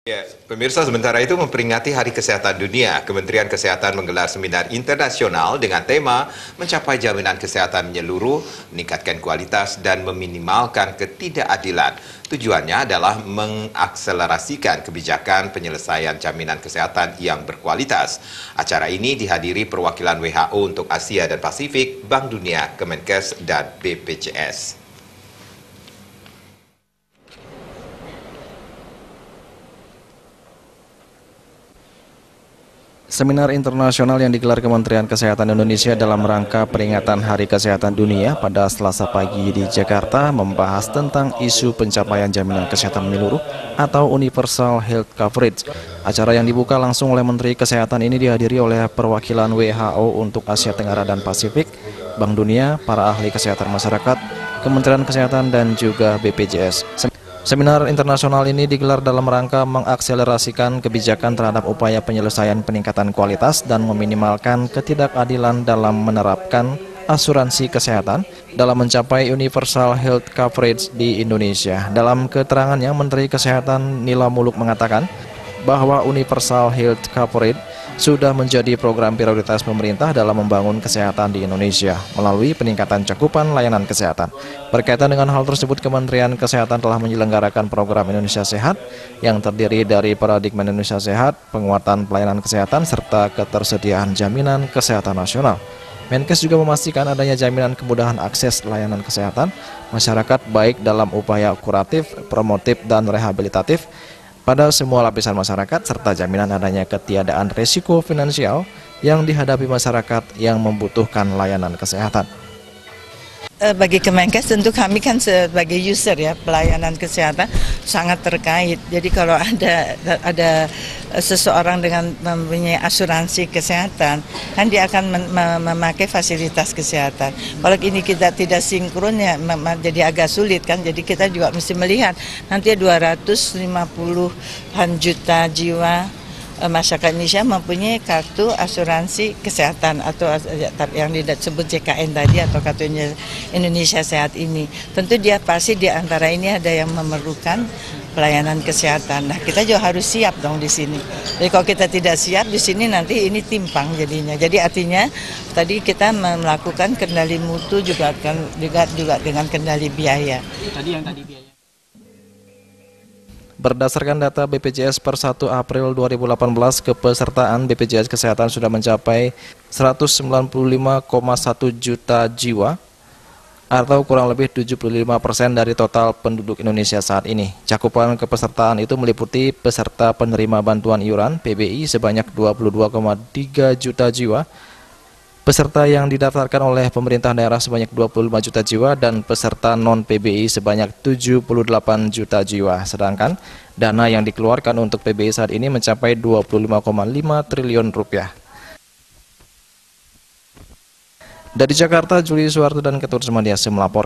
Ya, pemirsa, sementara itu memperingati Hari Kesehatan Dunia, Kementerian Kesehatan menggelar seminar internasional dengan tema mencapai jaminan kesehatan menyeluruh, meningkatkan kualitas, dan meminimalkan ketidakadilan. Tujuannya adalah mengakselerasikan kebijakan penyelesaian jaminan kesehatan yang berkualitas. Acara ini dihadiri perwakilan WHO untuk Asia dan Pasifik, Bank Dunia, Kemenkes, dan BPJS. Seminar internasional yang digelar Kementerian Kesehatan Indonesia dalam rangka peringatan Hari Kesehatan Dunia pada Selasa pagi di Jakarta membahas tentang isu pencapaian jaminan kesehatan menyeluruh atau Universal Health Coverage. Acara yang dibuka langsung oleh Menteri Kesehatan ini dihadiri oleh perwakilan WHO untuk Asia Tenggara dan Pasifik, Bank Dunia, para ahli kesehatan masyarakat, Kementerian Kesehatan, dan juga BPJS. Seminar internasional ini digelar dalam rangka mengakselerasikan kebijakan terhadap upaya penyelesaian peningkatan kualitas dan meminimalkan ketidakadilan dalam menerapkan asuransi kesehatan dalam mencapai Universal Health Coverage di Indonesia. Dalam keterangannya, Menteri Kesehatan Nila Muluk mengatakan bahwa Universal Health Coverage sudah menjadi program prioritas pemerintah dalam membangun kesehatan di Indonesia melalui peningkatan cakupan layanan kesehatan. Berkaitan dengan hal tersebut, Kementerian Kesehatan telah menyelenggarakan program Indonesia Sehat yang terdiri dari paradigma Indonesia Sehat, penguatan pelayanan kesehatan, serta ketersediaan jaminan kesehatan nasional. Menkes juga memastikan adanya jaminan kemudahan akses layanan kesehatan masyarakat baik dalam upaya kuratif, promotif, dan rehabilitatif pada semua lapisan masyarakat, serta jaminan adanya ketiadaan risiko finansial yang dihadapi masyarakat yang membutuhkan layanan kesehatan. Bagi Kemenkes tentu kami kan sebagai user ya pelayanan kesehatan sangat terkait. Jadi kalau ada seseorang dengan mempunyai asuransi kesehatan, kan dia akan memakai fasilitas kesehatan. Kalau ini kita tidak sinkron ya jadi agak sulit kan. Jadi kita juga mesti melihat nanti 250-an juta jiwa masyarakat Indonesia mempunyai kartu asuransi kesehatan atau yang disebut JKN tadi atau kartu Indonesia Sehat ini. Tentu dia pasti di antara ini ada yang memerlukan pelayanan kesehatan. Nah, kita juga harus siap dong di sini. Jadi kalau kita tidak siap di sini nanti ini timpang jadinya. Jadi artinya tadi kita melakukan kendali mutu juga dengan kendali biaya. Tadi yang tadi biaya. Berdasarkan data BPJS per 1 April 2018, kepesertaan BPJS Kesehatan sudah mencapai 195,1 juta jiwa atau kurang lebih 75% dari total penduduk Indonesia saat ini. Cakupan kepesertaan itu meliputi peserta penerima bantuan iuran PBI sebanyak 22,3 juta jiwa, peserta yang didaftarkan oleh pemerintah daerah sebanyak 25 juta jiwa, dan peserta non-PBI sebanyak 78 juta jiwa. Sedangkan dana yang dikeluarkan untuk PBI saat ini mencapai 25,5 triliun rupiah. Dari Jakarta, Juli Suharto dan Ketut Semadiasi melapor.